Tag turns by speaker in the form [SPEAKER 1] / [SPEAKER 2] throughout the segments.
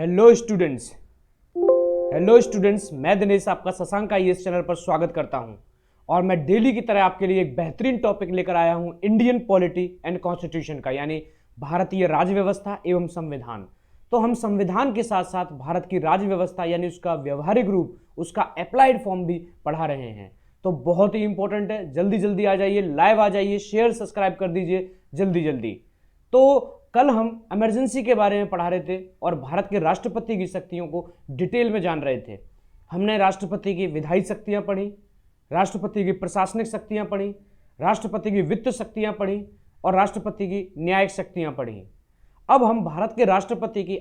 [SPEAKER 1] Hello students, मैं दिनेश आपका Shashank IAS channel पर स्वागत करता हूं। और मैं डेली की तरह आपके लिए एक बेहतरीन टॉपिक लेकर आया हूं इंडियन पॉलिटी एंड कॉन्स्टिट्यूशन का, यानी भारतीय राज्य व्यवस्था एवं संविधान। तो हम संविधान के साथ साथ भारत की राज्य व्यवस्था यानी उसका व्यवहारिक रूप, उसका अप्लाइड फॉर्म भी पढ़ा रहे हैं। तो बहुत ही इंपॉर्टेंट है, जल्दी जल्दी आ जाइए, लाइव आ जाइए, शेयर सब्सक्राइब कर दीजिए जल्दी जल्दी। तो कल हम इमरजेंसी के बारे में पढ़ा रहे थे और भारत के राष्ट्रपति की शक्तियों को डिटेल में जान रहे थे। हमने राष्ट्रपति की विधायी शक्तियां पढ़ी, राष्ट्रपति की प्रशासनिक शक्तियां पढ़ी, राष्ट्रपति की वित्त शक्तियां पढ़ी और राष्ट्रपति की न्यायिक शक्तियां पढ़ी। अब हम भारत के राष्ट्रपति की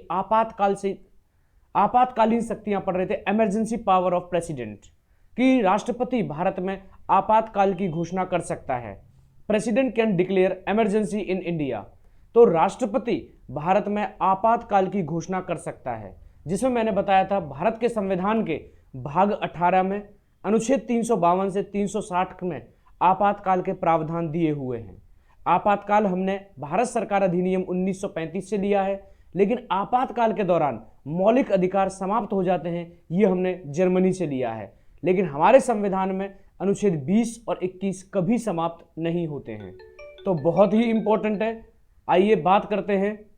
[SPEAKER 1] आपातकालीन शक्तियां पढ़ रहे थे, इमरजेंसी पावर ऑफ प्रेसिडेंट, कि राष्ट्रपति भारत में आपातकाल की घोषणा कर सकता है। President can declare emergency in India. तो राष्ट्रपति भारत में आपातकाल की घोषणा कर सकता है, जिसमें मैंने बताया था भारत के संविधान के भाग 18 में अनुच्छेद 352 से 360 में आपातकाल के प्रावधान दिए हुए हैं। आपातकाल हमने भारत सरकार अधिनियम 1935 से लिया है, लेकिन आपातकाल के दौरान मौलिक अधिकार समाप्त हो जाते हैं, ये हमने जर्मनी से लिया है। लेकिन हमारे संविधान में अनुच्छेद 20 और 21 कभी समाप्त नहीं होते हैं। तो बहुत ही इंपॉर्टेंट है। आइए बात करते हैं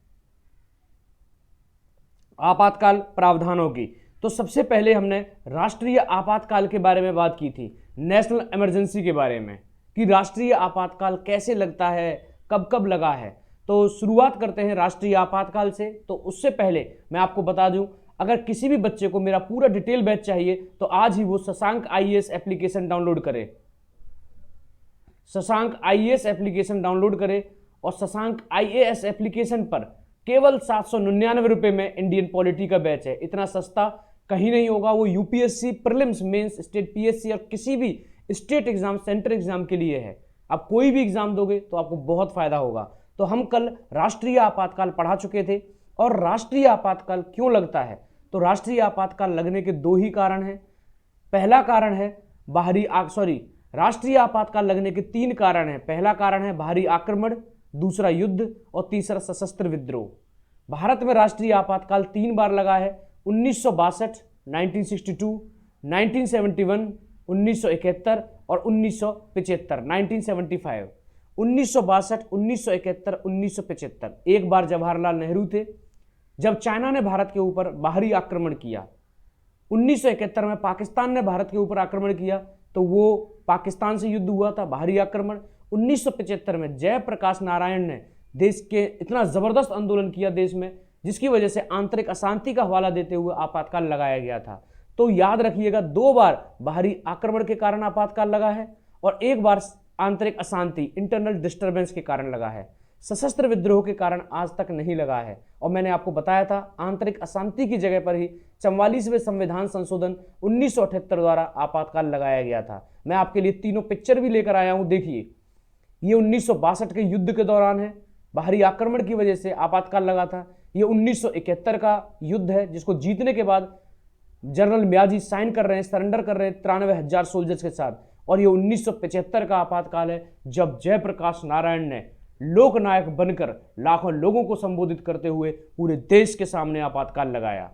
[SPEAKER 1] आपातकाल प्रावधानों की। तो सबसे पहले हमने राष्ट्रीय आपातकाल के बारे में बात की थी, नेशनल इमरजेंसी के बारे में, कि राष्ट्रीय आपातकाल कैसे लगता है, कब कब लगा है। तो शुरुआत करते हैं राष्ट्रीय आपातकाल से। तो उससे पहले मैं आपको बता दूं, अगर किसी भी बच्चे को मेरा पूरा डिटेल बैच चाहिए तो आज ही वो शशांक आईएएस एप्लीकेशन डाउनलोड करे, शशांक आईएएस एप्लीकेशन डाउनलोड करे। और शशांक आईएएस एप्लीकेशन पर केवल 799 रुपए में इंडियन पॉलिटी का बैच है। इतना सस्ता कहीं नहीं होगा। वो UPSC prelims, mains, state PSC और किसी भी स्टेट एग्जाम, सेंटर एग्जाम के लिए है। आप कोई भी एग्जाम दोगे तो आपको बहुत फायदा होगा। तो हम कल राष्ट्रीय आपातकाल पढ़ा चुके थे। और राष्ट्रीय आपातकाल क्यों लगता है, तो राष्ट्रीय आपातकाल लगने के दो ही कारण हैं। पहला कारण है राष्ट्रीय आपातकाल लगने के 3 कारण हैं। पहला कारण है बाहरी आक्रमण, दूसरा युद्ध और तीसरा सशस्त्र विद्रोह। भारत में राष्ट्रीय आपातकाल 3 बार लगा है, 1962, 1962, 1971, 1971 और 1975, 1975। 1962, 1971, 1975 एक बार जवाहरलाल नेहरू थे, जब चाइना ने भारत के ऊपर बाहरी आक्रमण किया। 1971 में पाकिस्तान ने भारत के ऊपर आक्रमण किया, तो वो पाकिस्तान से युद्ध हुआ था, बाहरी आक्रमण। 1975 में जयप्रकाश नारायण ने देश के इतना जबरदस्त आंदोलन किया देश में, जिसकी वजह से आंतरिक अशांति का हवाला देते हुए आपातकाल लगाया गया था। तो याद रखिएगा, 2 बार बाहरी आक्रमण के कारण आपातकाल लगा है और 1 बार आंतरिक अशांति, इंटरनल डिस्टर्बेंस के कारण लगा है। सशस्त्र विद्रोह के कारण आज तक नहीं लगा है। और मैंने आपको बताया था आंतरिक अशांति की जगह पर ही 44वें संविधान संशोधन 1978 द्वारा आपातकाल लगाया गया था। मैं आपके लिए तीनों पिक्चर भी लेकर आया हूं, देखिए। ये 1962 के युद्ध के दौरान है, बाहरी आक्रमण की वजह से आपातकाल लगा था। ये 1971 का युद्ध है, जिसको जीतने के बाद जनरल म्याजी साइन कर रहे हैं, सरेंडर कर रहे हैं 93,000 सोल्जर्स के साथ। और ये 1975 का आपातकाल है, जब जयप्रकाश नारायण ने लोकनायक बनकर लाखों लोगों को संबोधित करते हुए पूरे देश के सामने आपातकाल लगाया।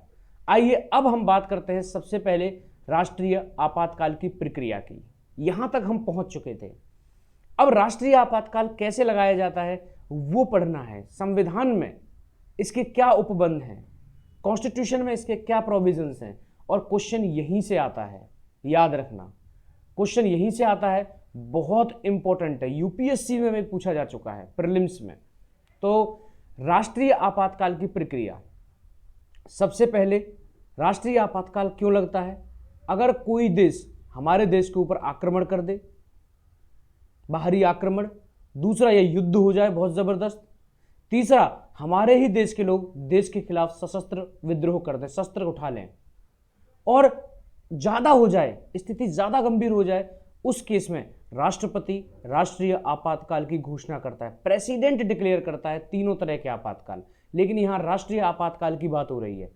[SPEAKER 1] आइए अब हम बात करते हैं सबसे पहले राष्ट्रीय आपातकाल की प्रक्रिया की। यहां तक हम पहुंच चुके थे। अब राष्ट्रीय आपातकाल कैसे लगाया जाता है वो पढ़ना है। संविधान में इसके क्या उपबंध हैं, कॉन्स्टिट्यूशन में इसके क्या प्रोविजंस हैं, और क्वेश्चन यहीं से आता है। याद रखना, क्वेश्चन यहीं से आता है, बहुत इंपॉर्टेंट है, यूपीएससी में भी पूछा जा चुका है, प्रीलिम्स में। तो राष्ट्रीय आपातकाल की प्रक्रिया, सबसे पहले राष्ट्रीय आपातकाल क्यों लगता है? अगर कोई देश हमारे देश के ऊपर आक्रमण कर दे, बाहरी आक्रमण, दूसरा ये युद्ध हो जाए बहुत जबरदस्त, तीसरा हमारे ही देश के लोग देश के खिलाफ सशस्त्र विद्रोह कर दें, शस्त्र उठा लें, और ज्यादा हो जाए, स्थिति ज्यादा गंभीर हो जाए, उस केस में राष्ट्रपति राष्ट्रीय आपातकाल की घोषणा करता है, प्रेसिडेंट डिक्लेयर करता है तीनों तरह के आपातकाल। लेकिन यहां राष्ट्रीय आपातकाल की बात हो रही है।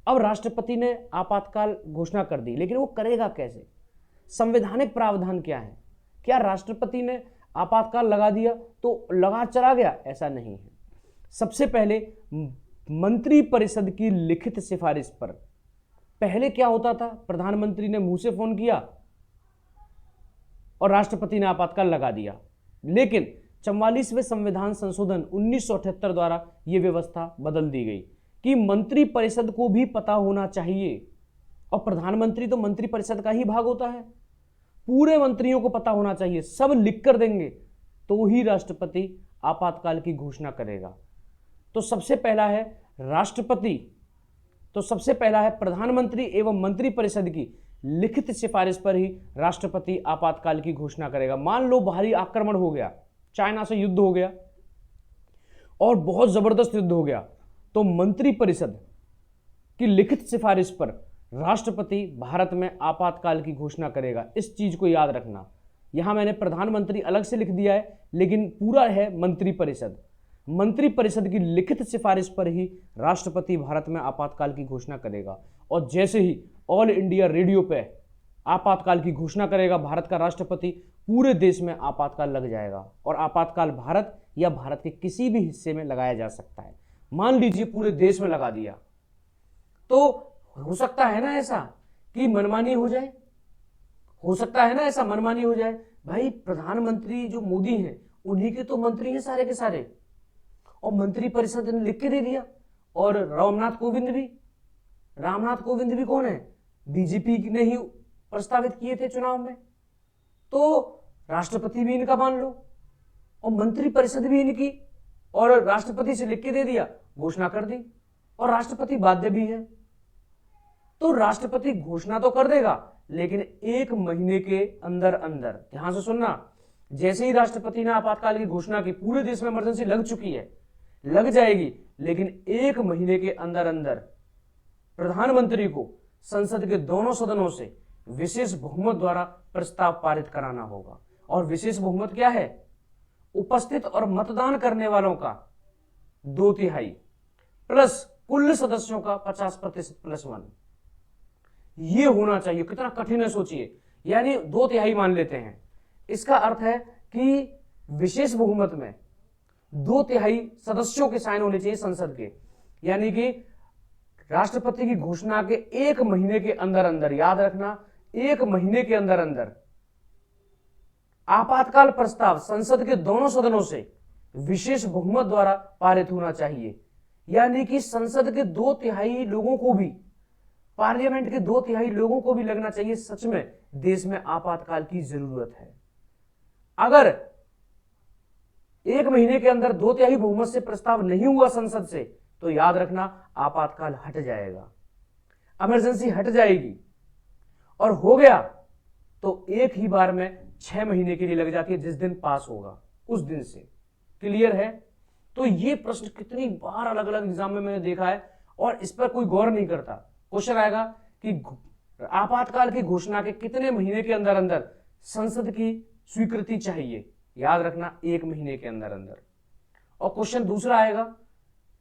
[SPEAKER 1] अब राष्ट्रपति ने आपातकाल घोषणा कर दी, लेकिन वो करेगा कैसे? संवैधानिक प्रावधान क्या है? क्या राष्ट्रपति ने आपातकाल लगा दिया तो लगा चला गया? ऐसा नहीं है। सबसे पहले मंत्रिपरिषद की लिखित सिफारिश पर। पहले क्या होता था, प्रधानमंत्री ने मुंह से फोन किया और राष्ट्रपति ने आपातकाल लगा दिया। लेकिन 44वें संविधान संशोधन 1978 द्वारा यह व्यवस्था बदल दी गई कि मंत्रिपरिषद को भी पता होना चाहिए, और प्रधानमंत्री तो मंत्रिपरिषद का ही भाग होता है, पूरे मंत्रियों को पता होना चाहिए, सब लिख कर देंगे तो ही राष्ट्रपति आपातकाल की घोषणा करेगा। तो सबसे पहला है राष्ट्रपति, तो सबसे पहला है प्रधानमंत्री एवं मंत्रिपरिषद की लिखित सिफारिश पर ही राष्ट्रपति आपातकाल की घोषणा करेगा। मान लो बाहरी आक्रमण हो गया, चाइना से युद्ध हो गया और बहुत जबरदस्त युद्ध हो गया, तो मंत्रिपरिषद की लिखित सिफारिश पर राष्ट्रपति भारत में आपातकाल की घोषणा करेगा। इस चीज को याद रखना। यहां मैंने प्रधानमंत्री अलग से लिख दिया है, लेकिन पूरा है मंत्रिपरिषद। मंत्रिपरिषद की लिखित सिफारिश पर ही राष्ट्रपति भारत में आपातकाल की घोषणा करेगा। और जैसे ही ऑल इंडिया रेडियो पे आपातकाल की घोषणा करेगा भारत का राष्ट्रपति, पूरे देश में आपातकाल लग जाएगा। और आपातकाल भारत या भारत के किसी भी हिस्से में लगाया जा सकता है। मान लीजिए पूरे देश में लगा दिया, तो हो सकता है ना ऐसा कि मनमानी हो जाए, हो सकता है ना ऐसा मनमानी हो जाए। भाई प्रधानमंत्री जो मोदी हैं उन्हीं के तो मंत्री हैं सारे के सारे, और मंत्रिपरिषद ने लिख के दे दिया। और रामनाथ कोविंद भी कौन है, बीजेपी ने ही प्रस्तावित किए थे चुनाव में, तो राष्ट्रपति भी इनका मान लो और मंत्रिपरिषद भी इनकी, और राष्ट्रपति से लिख के दे दिया, घोषणा कर दी, और राष्ट्रपति बाध्य भी है। तो राष्ट्रपति घोषणा तो कर देगा, लेकिन 1 महीने के अंदर अंदर, ध्यान से सुनना, जैसे ही राष्ट्रपति ने आपातकाल की घोषणा की, पूरे देश में इमरजेंसी लग चुकी है, लग जाएगी, लेकिन 1 महीने के अंदर अंदर प्रधानमंत्री को संसद के दोनों सदनों से विशेष बहुमत द्वारा प्रस्ताव पारित कराना होगा। और विशेष बहुमत क्या है, उपस्थित और मतदान करने वालों का 2/3 प्लस कुल सदस्यों का 50% प्लस 1, ये होना चाहिए। कितना कठिन है सोचिए, यानी 2/3 मान लेते हैं। इसका अर्थ है कि विशेष बहुमत में 2/3 सदस्यों के साइन होने चाहिए संसद के, यानी कि राष्ट्रपति की घोषणा के 1 महीने के अंदर अंदर, याद रखना 1 महीने के अंदर अंदर आपातकाल प्रस्ताव संसद के दोनों सदनों से विशेष बहुमत द्वारा पारित होना चाहिए। यानी कि संसद के 2/3 लोगों को भी, पार्लियामेंट के 2/3 लोगों को भी लगना चाहिए सच में देश में आपातकाल की जरूरत है। अगर 1 महीने के अंदर 2/3 बहुमत से प्रस्ताव नहीं हुआ संसद से, तो याद रखना आपातकाल हट जाएगा, इमरजेंसी हट जाएगी। और हो गया तो एक ही बार में 6 महीने के लिए लग जाती है, जिस दिन पास होगा उस दिन से। क्लियर है? तो ये प्रश्न कितनी बार अलग अलग एग्जाम में मैंने देखा है और इस पर कोई गौर नहीं करता। क्वेश्चन आएगा कि आपातकाल की घोषणा के कितने महीने के अंदर अंदर संसद की स्वीकृति चाहिए, याद रखना 1 महीने के अंदर अंदर। और क्वेश्चन दूसरा आएगा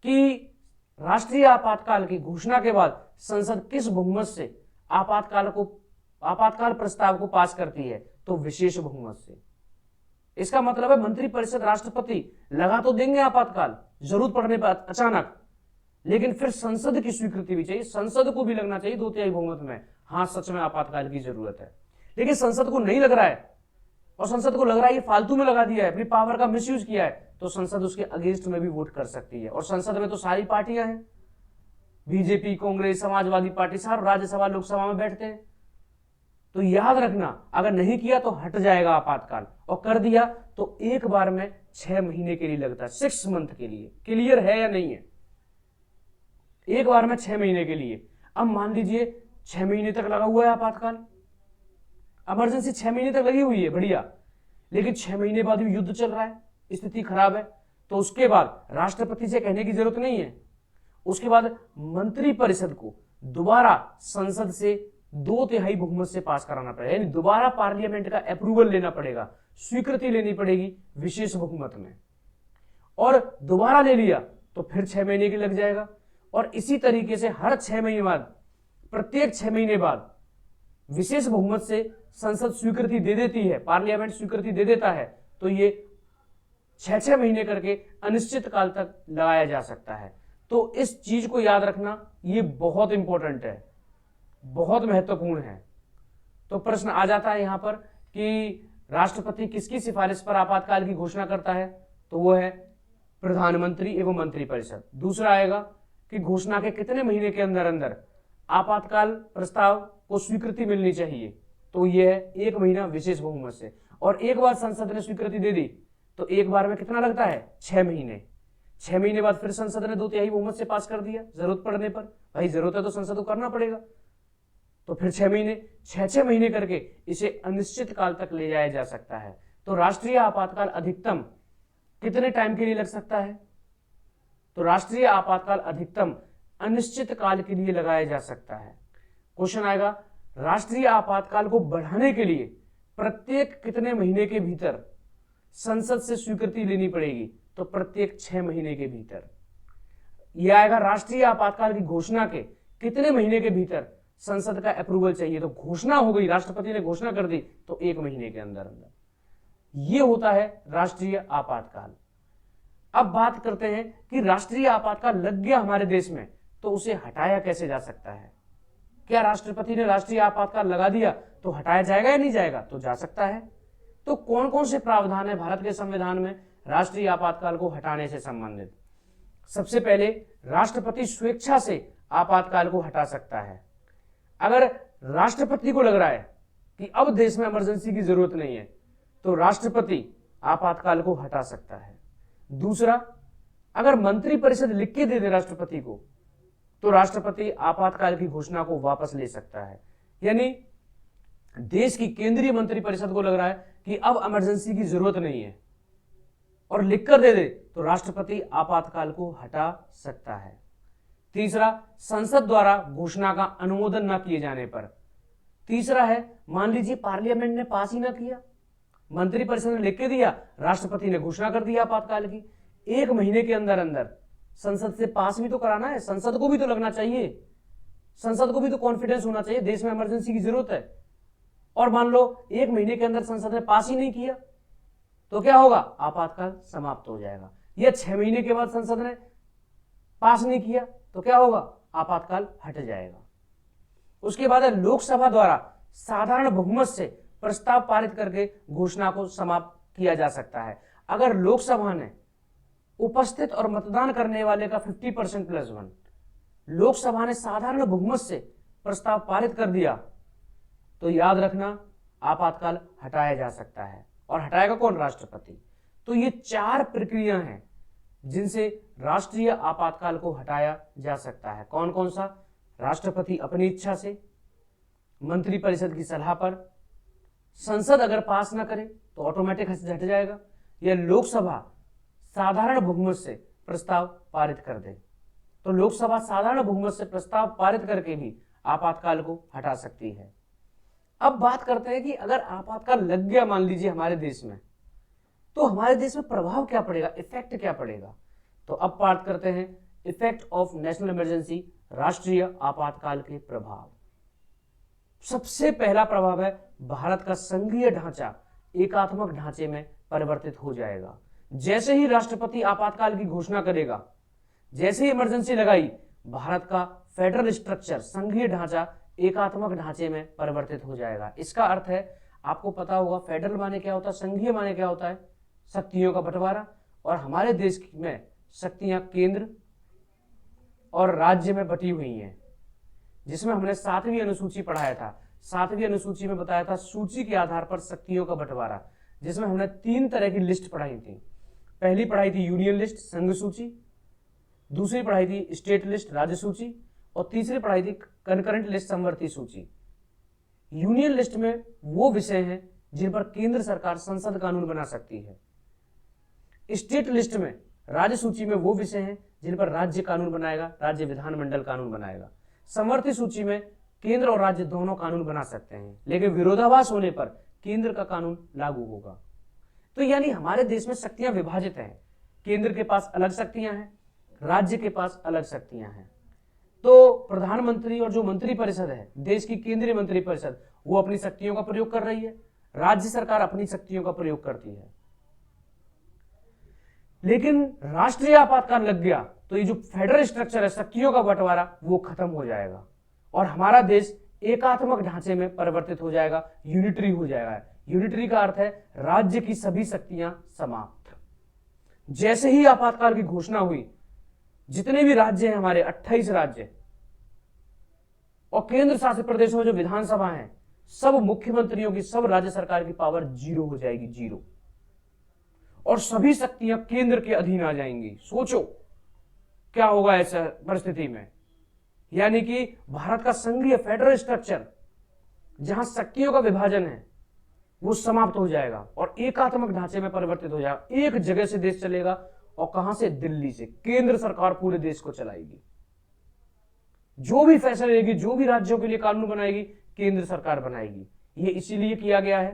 [SPEAKER 1] कि राष्ट्रीय आपातकाल की घोषणा के बाद संसद किस बहुमत से आपातकाल प्रस्ताव को पास करती है, तो विशेष बहुमत से। इसका मतलब है मंत्रिपरिषद, राष्ट्रपति लगा तो देंगे आपातकाल जरूरत पड़ने पर अचानक, लेकिन फिर संसद की स्वीकृति भी चाहिए, संसद को भी लगना चाहिए 2/3 बहुमत में, हाँ सच में आपातकाल की जरूरत है। लेकिन संसद को नहीं लग रहा है और संसद को लग रहा है ये फालतू में लगा दिया है, अपनी पावर का मिसयूज किया है, तो संसद उसके अगेंस्ट में भी वोट कर सकती है। और संसद में तो सारी पार्टियां हैं, बीजेपी, कांग्रेस, समाजवादी पार्टी, सारे राज्यसभा लोकसभा में बैठते हैं। तो याद रखना अगर नहीं किया तो हट जाएगा आपातकाल, और कर दिया तो एक बार में 6 महीने के लिए लगता है, 6 मंथ के लिए। क्लियर है या नहीं है? एक बार में 6 महीने के लिए। अब मान लीजिए 6 महीने तक लगा हुआ है आपातकाल, इमरजेंसी 6 महीने तक लगी हुई है, बढ़िया, लेकिन 6 महीने बाद भी युद्ध चल रहा है, स्थिति खराब है, तो उसके बाद राष्ट्रपति से कहने की जरूरत नहीं है। उसके बाद मंत्रिपरिषद को दोबारा संसद से 2/3 बहुमत से पास कराना पड़ेगा, यानी दोबारा पार्लियामेंट का अप्रूवल लेना पड़ेगा, स्वीकृति लेनी पड़ेगी विशेष बहुमत में, और दोबारा ले लिया तो फिर 6 महीने की लग जाएगा। और इसी तरीके से हर 6 महीने बाद, प्रत्येक 6 महीने बाद विशेष बहुमत से संसद स्वीकृति दे देती है, पार्लियामेंट स्वीकृति दे देता है, तो ये 6-6 महीने करके अनिश्चित काल तक लगाया जा सकता है। तो इस चीज को याद रखना, ये बहुत इंपॉर्टेंट है, बहुत महत्वपूर्ण है। तो प्रश्न आ जाता है यहां पर कि राष्ट्रपति किसकी सिफारिश पर आपातकाल की घोषणा करता है, तो वो है प्रधानमंत्री एवं मंत्रिपरिषद। दूसरा आएगा कि घोषणा के कितने महीने के अंदर अंदर आपातकाल प्रस्ताव को स्वीकृति मिलनी चाहिए, तो यह है 1 महीना विशेष बहुमत से। और एक बार संसद ने स्वीकृति दे दी तो एक बार में कितना लगता है, 6 महीने। 6 महीने बाद फिर संसद ने 2/3 बहुमत से पास कर दिया जरूरत पड़ने पर। भाई जरूरत है तो संसद को करना पड़ेगा, तो फिर 6 महीने, 6 महीने करके इसे अनिश्चित काल तक ले जाया जा सकता है। तो राष्ट्रीय आपातकाल अधिकतम कितने टाइम के लिए लग सकता है, तो राष्ट्रीय आपातकाल अधिकतम अनिश्चित काल के लिए लगाया जा सकता है। क्वेश्चन आएगा राष्ट्रीय आपातकाल को बढ़ाने के लिए प्रत्येक कितने महीने के भीतर संसद से स्वीकृति लेनी पड़ेगी, तो प्रत्येक 6 महीने के भीतर। यह आएगा राष्ट्रीय आपातकाल की घोषणा के कितने महीने के भीतर संसद का अप्रूवल चाहिए, तो घोषणा हो गई, राष्ट्रपति ने घोषणा कर दी तो 1 महीने के अंदर अंदर। यह होता है राष्ट्रीय आपातकाल। अब बात करते हैं कि राष्ट्रीय आपातकाल लग गया हमारे देश में तो उसे हटाया कैसे जा सकता है। क्या राष्ट्रपति ने राष्ट्रीय आपातकाल लगा दिया तो हटाया जाएगा या नहीं जाएगा, तो जा सकता है। तो कौन कौन से प्रावधान है भारत के संविधान में राष्ट्रीय आपातकाल को हटाने से संबंधित। सबसे पहले राष्ट्रपति स्वेच्छा से आपातकाल को हटा सकता है। अगर राष्ट्रपति को लग रहा है कि अब देश में इमरजेंसी की जरूरत नहीं है तो राष्ट्रपति आपातकाल को हटा सकता है। दूसरा, अगर मंत्रिपरिषद लिख के दे दे राष्ट्रपति को तो राष्ट्रपति आपातकाल की घोषणा को वापस ले सकता है। यानी देश की केंद्रीय मंत्रिपरिषद को लग रहा है कि अब इमरजेंसी की जरूरत नहीं है और लिखकर दे दे तो राष्ट्रपति आपातकाल को हटा सकता है। तीसरा, संसद द्वारा घोषणा का अनुमोदन न किए जाने पर। तीसरा है, मान लीजिए पार्लियामेंट ने पास ही ना किया, मंत्रिपरिषद ने लिख के दिया, राष्ट्रपति ने घोषणा कर दिया आपातकाल की, 1 महीने के अंदर अंदर संसद से पास भी तो कराना है, संसद को भी तो लगना चाहिए, संसद को भी तो कॉन्फिडेंस होना चाहिए देश में इमरजेंसी की जरूरत है। और मान लो 1 महीने के अंदर संसद ने पास ही नहीं किया तो क्या होगा, आपातकाल समाप्त हो जाएगा। या 6 महीने के बाद संसद ने पास नहीं किया तो क्या होगा, आपातकाल हट जाएगा। उसके बाद है लोकसभा द्वारा साधारण बहुमत से प्रस्ताव पारित करके घोषणा को समाप्त किया जा सकता है। अगर लोकसभा ने उपस्थित और मतदान करने वाले का 50% + 1, लोकसभा ने साधारण बहुमत से प्रस्ताव पारित कर दिया तो याद रखना आपातकाल हटाया जा सकता है। और हटाएगा कौन, राष्ट्रपति। तो ये 4 प्रक्रिया हैं जिनसे राष्ट्रीय आपातकाल को हटाया जा सकता है। कौन कौन सा, राष्ट्रपति अपनी इच्छा से, मंत्रिपरिषद की सलाह पर, संसद अगर पास ना करे तो ऑटोमेटिक हट जाएगा, या लोकसभा साधारण बहुमत से प्रस्ताव पारित कर दे। तो लोकसभा साधारण बहुमत से प्रस्ताव पारित करके भी आपातकाल को हटा सकती है। अब बात करते हैं कि अगर आपातकाल लग गया मान लीजिए हमारे देश में, तो हमारे देश में प्रभाव क्या पड़ेगा, इफेक्ट क्या पड़ेगा। तो अब बात करते हैं इफेक्ट ऑफ नेशनल इमरजेंसी, राष्ट्रीय आपातकाल के प्रभाव। सबसे पहला प्रभाव है भारत का संघीय ढांचा एकात्मक ढांचे में परिवर्तित हो जाएगा। जैसे ही राष्ट्रपति आपातकाल की घोषणा करेगा, जैसे ही इमरजेंसी लगाई, भारत का फेडरल स्ट्रक्चर, संघीय ढांचा एकात्मक ढांचे में परिवर्तित हो जाएगा। इसका अर्थ है, आपको पता होगा फेडरल माने क्या होता है, संघीय माने क्या होता है, शक्तियों का बंटवारा। और हमारे देश में शक्तियां केंद्र और राज्य में बटी हुई हैं, जिसमें हमने 7वीं अनुसूची पढ़ाया था। 7वीं अनुसूची में बताया था सूची के आधार पर शक्तियों का बंटवारा, जिसमें हमने 3 तरह की लिस्ट पढ़ाई थी। पहली पढ़ाई थी यूनियन लिस्ट, संघ सूची, दूसरी पढ़ाई थी स्टेट लिस्ट, राज्य सूची, और तीसरी पढ़ाई थी कंकरेंट लिस्ट, समवर्ती सूची। यूनियन लिस्ट में वो विषय हैं जिन पर केंद्र सरकार संसद कानून बना सकती है। स्टेट लिस्ट में, राज्य सूची में वो विषय हैं जिन पर राज्य कानून बनाएगा, राज्य विधानमंडल कानून बनाएगा। समवर्ती सूची में केंद्र और राज्य दोनों कानून बना सकते हैं, लेकिन विरोधाभास होने पर केंद्र का कानून लागू होगा। तो यानी हमारे देश में शक्तियां विभाजित हैं, केंद्र के पास अलग शक्तियां हैं, राज्य के पास अलग शक्तियां हैं। तो प्रधानमंत्री और जो मंत्रिपरिषद है, देश की केंद्रीय मंत्रिपरिषद, वो अपनी शक्तियों का प्रयोग कर रही है, राज्य सरकार अपनी शक्तियों का प्रयोग करती है। लेकिन राष्ट्रीय आपातकाल लग गया तो ये जो फेडरल स्ट्रक्चर है, शक्तियों का बंटवारा, वो खत्म हो जाएगा और हमारा देश एकात्मक ढांचे में परिवर्तित हो जाएगा, यूनिटरी हो जाएगा। यूनिटरी का अर्थ है राज्य की सभी शक्तियां समाप्त। जैसे ही आपातकाल की घोषणा हुई, जितने भी राज्य हैं हमारे 28 राज्य और केंद्र शासित प्रदेशों में जो विधानसभा है, सब मुख्यमंत्रियों की, सब राज्य सरकार की पावर 0 हो जाएगी, 0, और सभी शक्तियां केंद्र के अधीन आ जाएंगी। सोचो क्या होगा ऐसा परिस्थिति में। यानी कि भारत का संघीय फेडरल स्ट्रक्चर, जहां शक्तियों का विभाजन है, वो समाप्त हो जाएगा और एकात्मक ढांचे में परिवर्तित हो जाएगा। एक जगह से देश चलेगा और कहां से? दिल्ली से। केंद्र सरकार पूरे देश को चलाएगी, जो भी फैसला लेगी, जो भी राज्यों के लिए कानून बनाएगी, केंद्र सरकार बनाएगी। ये इसीलिए किया गया है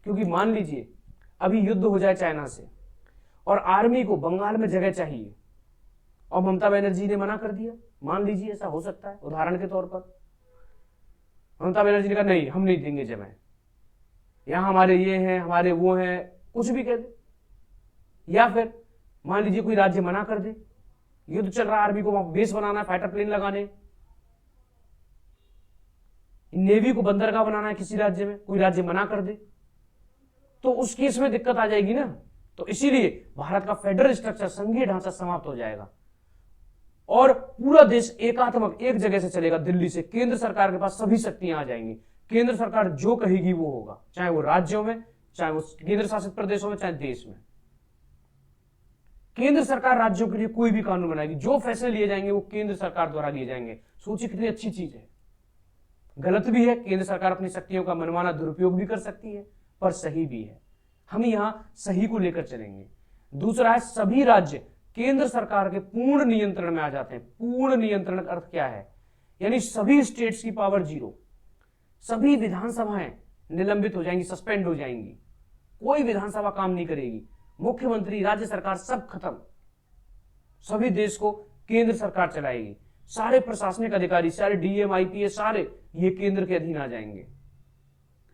[SPEAKER 1] क्योंकि मान लीजिए अभी युद्ध हो जाए चाइना से और आर्मी को बंगाल में जगह चाहिए और ममता बनर्जी ने मना कर दिया, मान लीजिए ऐसा हो सकता है उदाहरण के तौर पर। ममता बनर्जी ने कहा नहीं, हम नहीं देंगे जगह, यहां हमारे ये हैं, हमारे वो हैं, कुछ भी कह दे। या फिर मान लीजिए कोई राज्य मना कर दे, युद्ध चल रहा है, आर्मी को वहां बेस बनाना है, फाइटर प्लेन लगाने, नेवी को बंदरगाह बनाना है किसी राज्य में, कोई राज्य मना कर दे, तो उस केस में दिक्कत आ जाएगी ना। तो इसीलिए भारत का फेडरल स्ट्रक्चर, संघीय ढांचा समाप्त हो जाएगा और पूरा देश एकात्मक एक जगह से चलेगा, दिल्ली से। केंद्र सरकार के पास सभी शक्तियां आ जाएंगी, केंद्र सरकार जो कहेगी वो होगा, चाहे वो राज्यों में, चाहे वो केंद्र शासित प्रदेशों में, चाहे देश में। केंद्र सरकार राज्यों के लिए कोई भी कानून बनाएगी, जो फैसले लिए जाएंगे वो केंद्र सरकार द्वारा लिए जाएंगे। सोचिए कितनी अच्छी चीज है। गलत भी है, केंद्र सरकार अपनी शक्तियों का मनमाना दुरुपयोग भी कर सकती है, पर सही भी है। हम यहां सही को लेकर चलेंगे। दूसरा है, सभी राज्य केंद्र सरकार के पूर्ण नियंत्रण में आ जाते हैं। पूर्ण नियंत्रण का अर्थ क्या है? यानी सभी स्टेट्स की पावर 0, सभी विधानसभाएं निलंबित हो जाएंगी, सस्पेंड हो जाएंगी, कोई विधानसभा काम नहीं करेगी, मुख्यमंत्री, राज्य सरकार सब खत्म, सभी देश को केंद्र सरकार चलाएगी। सारे प्रशासनिक अधिकारी, सारे डीएम, आईपीएस, सारे ये केंद्र के अधीन आ जाएंगे।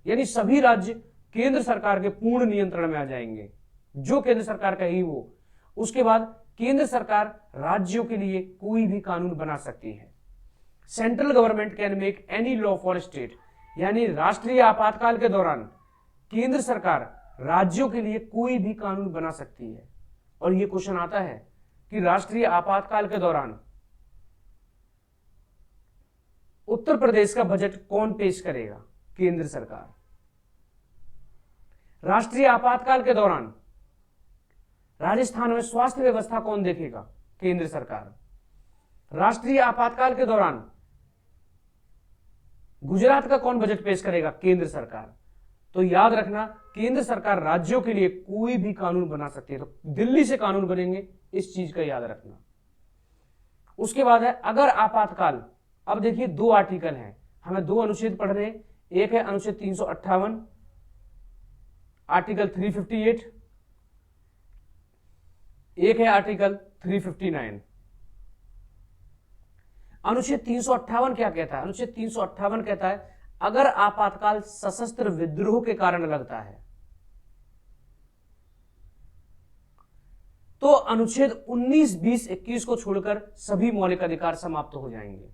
[SPEAKER 1] यानी सभी राज्य केंद्र सरकार के पूर्ण नियंत्रण में आ जाएंगे, जो केंद्र सरकार कहेगी वो। उसके बाद केंद्र सरकार राज्यों के लिए कोई भी कानून बना सकती है। Central government can make any law for state, यानी राष्ट्रीय आपातकाल के दौरान केंद्र सरकार राज्यों के लिए कोई भी कानून बना सकती है। और यह क्वेश्चन आता है कि राष्ट्रीय आपातकाल के दौरान उत्तर प्रदेश का बजट कौन पेश करेगा? केंद्र सरकार। राष्ट्रीय आपातकाल के दौरान राजस्थान में स्वास्थ्य व्यवस्था कौन देखेगा? केंद्र सरकार। राष्ट्रीय आपातकाल के दौरान गुजरात का कौन बजट पेश करेगा? केंद्र सरकार। तो याद रखना, केंद्र सरकार राज्यों के लिए कोई भी कानून बना सकती है, तो दिल्ली से कानून बनेंगे, इस चीज का याद रखना। उसके बाद है अगर आपातकाल। अब देखिए 2 आर्टिकल हैं, हमें 2 अनुच्छेद पढ़ रहे हैं। एक है अनुच्छेद 358, आर्टिकल 358, एक है आर्टिकल 359। अनुच्छेद 358 क्या कहता है? अनुच्छेद 358 कहता है अगर आपातकाल सशस्त्र विद्रोह के कारण लगता है तो अनुच्छेद 19, 20, 21 को छोड़कर सभी मौलिक अधिकार समाप्त हो जाएंगे।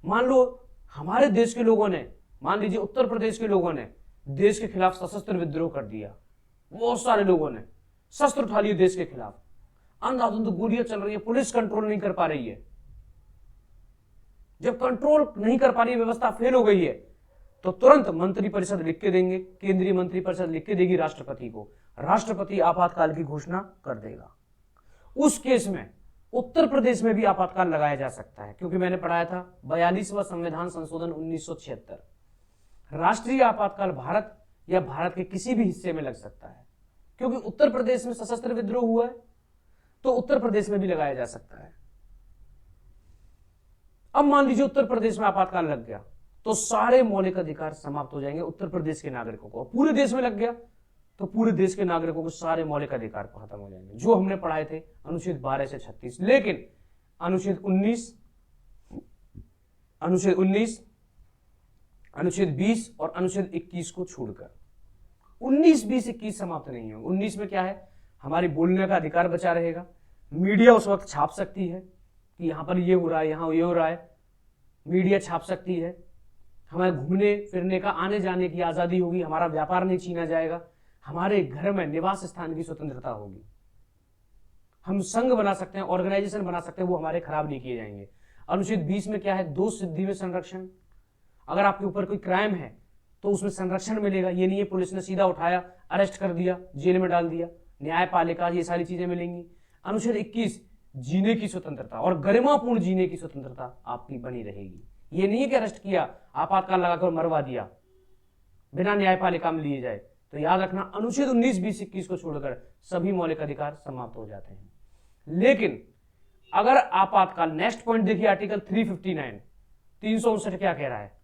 [SPEAKER 1] मान लो हमारे देश के लोगों ने, मान लीजिए उत्तर प्रदेश के लोगों ने देश के खिलाफ सशस्त्र विद्रोह कर दिया, बहुत सारे लोगों ने शस्त्र उठा लिए देश के खिलाफ, अंधाधुंध गोलियां चल रही है, पुलिस कंट्रोल नहीं कर पा रही है। जब कंट्रोल नहीं कर पा रही है, व्यवस्था फेल हो गई है, तो तुरंत मंत्रिपरिषद लिख के देंगे, केंद्रीय मंत्रिपरिषद लिख के देगी राष्ट्रपति को, राष्ट्रपति आपातकाल की घोषणा कर देगा। उस केस में उत्तर प्रदेश में भी आपातकाल लगाया जा सकता है, क्योंकि मैंने पढ़ाया था 42वां संविधान संशोधन 1976, राष्ट्रीय आपातकाल भारत या भारत के किसी भी हिस्से में लग सकता है। क्योंकि उत्तर प्रदेश में सशस्त्र विद्रोह हुआ है तो उत्तर प्रदेश में भी लगाया जा सकता है। अब मान लीजिए उत्तर प्रदेश में आपातकाल लग गया तो सारे मौलिक अधिकार समाप्त हो जाएंगे उत्तर प्रदेश के नागरिकों को। पूरे देश में लग गया तो पूरे देश के नागरिकों को सारे मौलिक अधिकार खत्म हो जाएंगे, जो हमने पढ़ाए थे अनुच्छेद 12 से 36। लेकिन अनुच्छेद 19, अनुच्छेद 20 और अनुच्छेद 21 को छोड़कर 19, 20, 21 समाप्त नहीं होंगे। 19 में क्या है? हमारी बोलने का अधिकार बचा रहेगा, मीडिया उस वक्त छाप सकती है कि यहाँ पर ये हो रहा है, यहाँ ये हो रहा है, मीडिया छाप सकती है। हमें घूमने फिरने का, आने जाने की आज़ादी होगी, हमारा व्यापार नहीं छीना जाएगा, हमारे घर में निवास स्थान की स्वतंत्रता होगी, हम संघ बना सकते हैं, ऑर्गेनाइजेशन बना सकते हैं, वो हमारे खराब नहीं किए जाएंगे। अनुच्छेद 20 में क्या है? दोष सिद्धि में संरक्षण। अगर आपके ऊपर कोई क्राइम है तो उसमें संरक्षण मिलेगा। ये नहीं है पुलिस ने सीधा उठाया, अरेस्ट कर दिया, जेल में डाल दिया, न्यायपालिका, ये सारी चीजें मिलेंगी। अनुच्छेद 21 जीने की स्वतंत्रता और गरिमापूर्ण जीने की स्वतंत्रता आपकी बनी रहेगी। ये नहीं है कि अरेस्ट किया, आपातकाल लगाकर मरवा दिया, बिना न्यायपालिका में लिए जाए। तो याद रखना, अनुच्छेद 19, 20, 21 को छोड़कर सभी मौलिक अधिकार समाप्त हो जाते हैं। लेकिन अगर आपातकाल, नेक्स्ट पॉइंट देखिए, आर्टिकल 359, 359 क्या कह रहा है?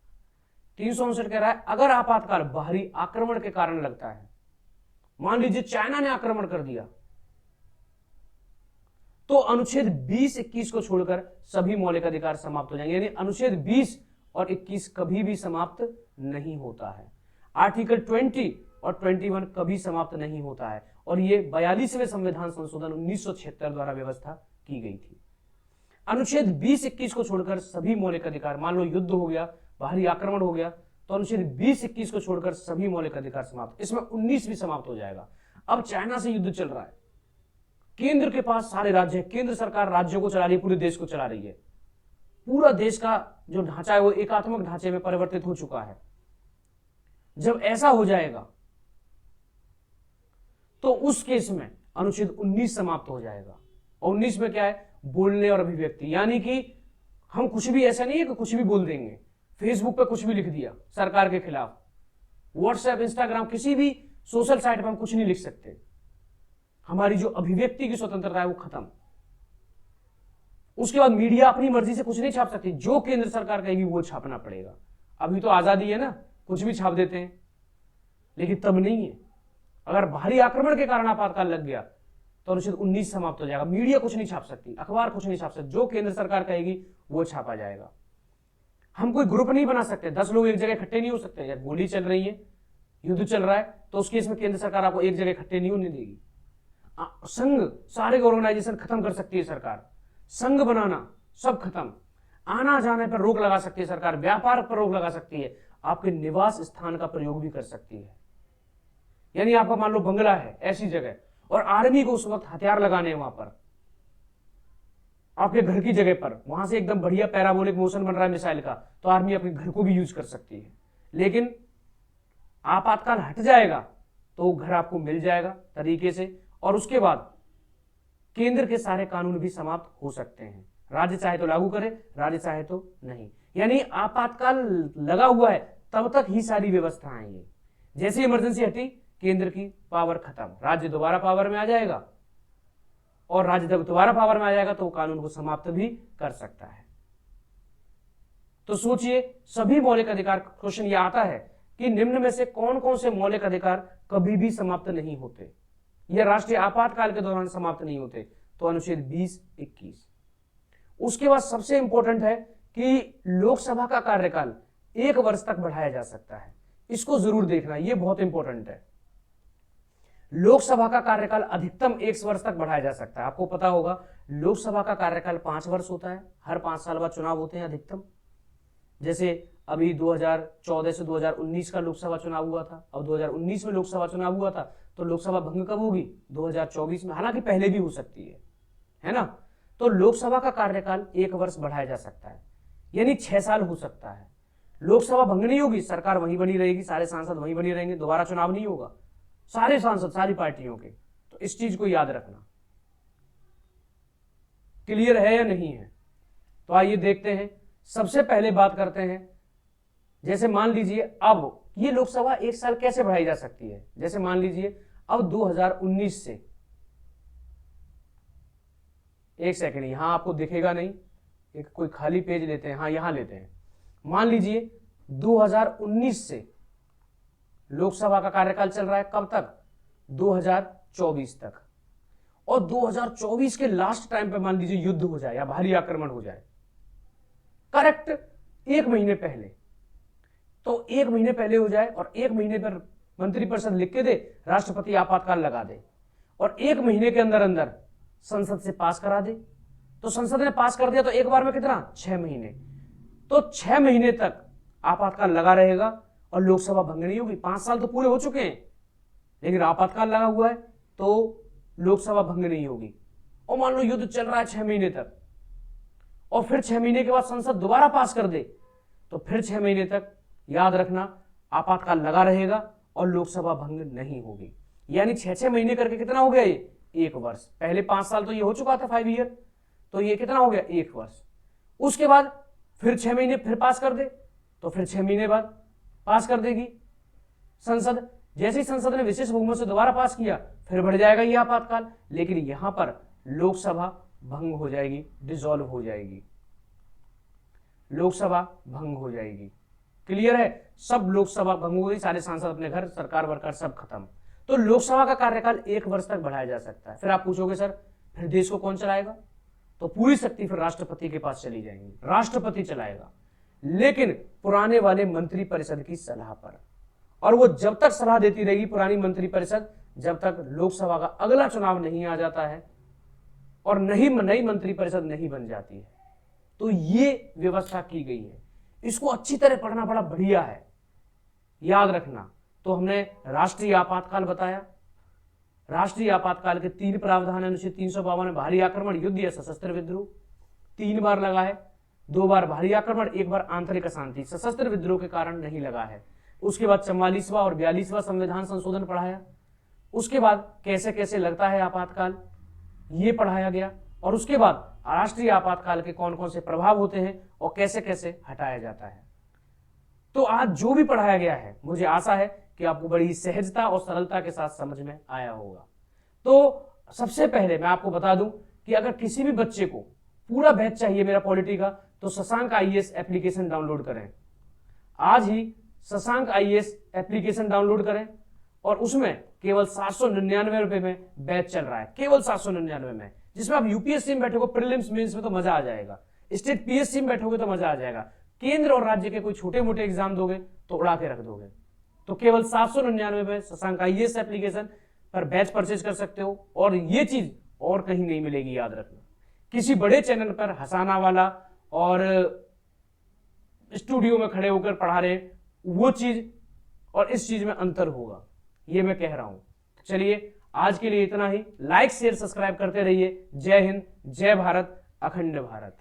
[SPEAKER 1] 359 कह रहा है अगर आपातकाल बाहरी आक्रमण के कारण लगता है, मान लीजिए चाइना ने आक्रमण कर दिया, तो अनुच्छेद 20, 21 को छोड़कर सभी मौलिक अधिकार समाप्त हो जाएंगे। यानी अनुच्छेद 20 और 21 कभी भी समाप्त नहीं होता है। आर्टिकल 20 और 21 कभी समाप्त नहीं होता है, और ये 42वें संविधान संशोधन 1976 द्वारा व्यवस्था की गई थी। अनुच्छेद 20, 21 को छोड़कर सभी मौलिक अधिकार, मान लो युद्ध हो गया, बाहरी आक्रमण हो गया, तो अनुच्छेद 20, 21 को छोड़कर सभी मौलिक अधिकार समाप्त। इसमें 19 भी समाप्त हो जाएगा। अब चाइना से युद्ध चल रहा है, केंद्र के पास सारे राज्य हैं, केंद्र सरकार राज्यों को चला रही है, पूरे देश को चला रही है, पूरा देश का जो ढांचा है वो एकात्मक ढांचे में परिवर्तित हो चुका है। जब ऐसा हो जाएगा तो उस केस में अनुच्छेद 19 समाप्त हो जाएगा। और 19 में क्या है? बोलने और अभिव्यक्ति, यानी कि हम कुछ भी, ऐसा नहीं है कि कुछ भी बोल देंगे, फेसबुक पे कुछ भी लिख दिया सरकार के खिलाफ, व्हाट्सएप, इंस्टाग्राम, किसी भी सोशल साइट पर हम कुछ नहीं लिख सकते। हमारी जो अभिव्यक्ति की स्वतंत्रता है वो खत्म। उसके बाद मीडिया अपनी मर्जी से कुछ नहीं छाप सकती, जो केंद्र सरकार कहेगी वो छापना पड़ेगा। अभी तो आजादी है ना, कुछ भी छाप देते हैं, लेकिन तब नहीं है। अगर बाहरी आक्रमण के कारण आपातकाल लग गया तो अनुच्छेद 19 समाप्त हो जाएगा। मीडिया कुछ नहीं छाप सकती, अखबार कुछ नहीं छाप सकती, जो केंद्र सरकार कहेगी वो छापा जाएगा। हम कोई ग्रुप नहीं बना सकते, 10 लोग एक जगह इकट्ठे नहीं हो सकते। यार गोली चल रही है, युद्ध चल रहा है, तो उस केस में केंद्र सरकार आपको एक जगह इकट्ठे नहीं होने देगी। संघ, सारे ऑर्गेनाइजेशन खत्म कर सकती है सरकार, संघ बनाना सब खत्म, आना जाने पर रोक लगा सकती है सरकार, व्यापार पर रोक लगा सकती है, आपके निवास स्थान का प्रयोग भी कर सकती है। यानी आपका मान लो बंगला है ऐसी जगह, और आर्मी को उस वक्त हथियार लगाने हैं वहां पर, आपके घर की जगह पर, वहां से एकदम बढ़िया पैराबोलिक मोशन बन रहा है मिसाइल का, तो आर्मी अपने घर को भी यूज कर सकती है। लेकिन आपातकाल हट जाएगा तो घर आपको मिल जाएगा तरीके से, और उसके बाद केंद्र के सारे कानून भी समाप्त हो सकते हैं। राज्य चाहे तो लागू करे, राज्य चाहे तो नहीं। यानी आपातकाल लगा हुआ है तब तक ही सारी व्यवस्थाएं ये, जैसे इमरजेंसी हटी केंद्र की पावर खत्म, राज्य दोबारा पावर में आ जाएगा, और राज्य जब दोबारा पावर में आ जाएगा तो कानून को समाप्त भी कर सकता है। तो सोचिए, सभी मौलिक अधिकार, क्वेश्चन ये आता है कि निम्न में से कौन कौन से मौलिक अधिकार कभी भी समाप्त नहीं होते, यह राष्ट्रीय आपातकाल के दौरान समाप्त नहीं होते? तो अनुच्छेद 20, 21। उसके बाद सबसे इंपॉर्टेंट है कि लोकसभा का कार्यकाल 1 वर्ष तक बढ़ाया जा सकता है। इसको जरूर देखना, यह बहुत इंपॉर्टेंट है। लोकसभा का कार्यकाल अधिकतम 1 वर्ष तक बढ़ाया जा सकता है। आपको पता होगा लोकसभा का कार्यकाल 5 वर्ष होता है, हर 5 साल बाद चुनाव होते हैं अधिकतम। जैसे अभी 2014 से 2019 का लोकसभा चुनाव हुआ था, अब 2019 में लोकसभा चुनाव हुआ था, तो लोकसभा भंग कब होगी? 2024 में, हालांकि पहले भी हो सकती है ना। तो लोकसभा का कार्यकाल 1 वर्ष बढ़ाया जा सकता है, यानी 6 साल हो सकता है। लोकसभा भंग नहीं होगी, सरकार वहीं बनी रहेगी, सारे सांसद वहीं बनी रहेंगे, दोबारा चुनाव नहीं होगा, सारे सांसद सारी पार्टियों के। तो इस चीज को याद रखना। क्लियर है या नहीं है? तो आइए देखते हैं। सबसे पहले बात करते हैं, जैसे मान लीजिए अब ये लोकसभा 1 साल कैसे बढ़ाई जा सकती है। जैसे मान लीजिए अब 2019 से, एक सेकेंड, यहां आपको दिखेगा नहीं, एक कोई खाली पेज लेते हैं, हाँ यहां लेते हैं। मान लीजिए 2019 से लोकसभा का कार्यकाल चल रहा है, कब तक? 2024 तक। और 2024 के लास्ट टाइम पे मान लीजिए युद्ध हो जाए या भारी आक्रमण हो जाए, करेक्ट 1 महीने पहले, तो 1 महीने पहले हो जाए और 1 महीने पर मंत्रिपरिषद लिख के दे, राष्ट्रपति आपातकाल लगा दे, और 1 महीने के अंदर अंदर संसद से पास करा दे। तो संसद ने पास कर दिया तो एक बार में कितना, 6 महीने। तो 6 महीने तक आपातकाल लगा रहेगा और लोकसभा भंग नहीं होगी। 5 साल तो पूरे हो चुके हैं, लेकिन आपातकाल लगा हुआ है तो लोकसभा भंग नहीं होगी। और मान लो युद्ध चल रहा है 6 महीने तक, और फिर 6 महीने के बाद संसद दोबारा पास कर दे, तो फिर 6 महीने तक याद रखना आपातकाल लगा रहेगा और लोकसभा भंग नहीं होगी। यानी 6-6 महीने करके कितना हो गया ये, 1 वर्ष। पहले 5 साल तो ये हो चुका था, 5 ईयर, तो ये कितना हो गया, 1 वर्ष। उसके बाद फिर 6 महीने फिर पास कर दे, तो फिर 6 महीने बाद पास कर देगी संसद। जैसे ही संसद ने विशेष बहुमत से दोबारा पास किया, फिर बढ़ जाएगा ये आपातकाल, लेकिन यहां पर लोकसभा भंग हो जाएगी, डिसॉल्व हो जाएगी, लोकसभा भंग हो जाएगी। क्लियर है, सब लोकसभा भंग हो गई, सारे सांसद अपने घर, सरकार वरकार सब खत्म। तो लोकसभा का कार्यकाल 1 वर्ष तक बढ़ाया जा सकता है। फिर आप पूछोगे सर फिर देश को कौन चलाएगा, तो पूरी शक्ति फिर राष्ट्रपति के पास चली जाएंगी, राष्ट्रपति चलाएगा, लेकिन पुराने वाले मंत्रिपरिषद की सलाह पर। और वो जब तक सलाह देती रहेगी पुरानी मंत्रिपरिषद, जब तक लोकसभा का अगला चुनाव नहीं आ जाता है और नई मंत्रिपरिषद नहीं बन जाती है। तो ये व्यवस्था की गई है, इसको अच्छी तरह पढ़ना बड़ा बढ़िया है, याद रखना। तो हमने राष्ट्रीय आपातकाल बताया। राष्ट्रीय आपातकाल के 3 प्रावधान है। अनुच्छेद 352 में भारी आक्रमण, युद्ध या सशस्त्र विद्रोह 3 बार लगा है, 2 बार भारी आक्रमण, 1 बार आंतरिक अशांति, सशस्त्र विद्रोह के कारण नहीं लगा है। उसके बाद 44वां और 42वां संविधान संशोधन पढ़ाया। उसके बाद कैसे कैसे लगता है आपातकाल, ये पढ़ाया गया। और उसके बाद राष्ट्रीय आपातकाल के कौन कौन से प्रभाव होते हैं और कैसे कैसे हटाया जाता है। तो आज जो भी पढ़ाया गया है, मुझे आशा है कि आपको बड़ी सहजता और सरलता के साथ समझ में आया होगा। तो सबसे पहले मैं आपको बता दूं कि अगर किसी भी बच्चे को पूरा बैच चाहिए मेरा पॉलिटी का, तो शशांक IAS एप्लीकेशन डाउनलोड करें। आज ही शशांक IAS एप्लीकेशन डाउनलोड करें और उसमें केवल 799 रुपए में बैच चल रहा है, केवल 799 में, जिसमें आप यूपीएससी में बैठोगे, प्रीलिम्स मेंस में तो मजा आ जाएगा, स्टेट पीएससी में बैठोगे तो मजा आ जाएगा, केंद्र और राज्य के कोई छोटे मोटे एग्जाम दोगे तो उड़ा के रख दोगे। तो केवल 799 में शशांक IAS एप्लीकेशन पर बैच परचेज कर सकते हो। और ये चीज और कहीं नहीं मिलेगी, याद रखना। किसी बड़े चैनल पर हंसाना वाला और स्टूडियो में खड़े होकर पढ़ा रहे, वो चीज और इस चीज में अंतर होगा, ये मैं कह रहा हूं। चलिए आज के लिए इतना ही। लाइक शेयर सब्सक्राइब करते रहिए। जय हिंद, जय भारत, अखंड भारत।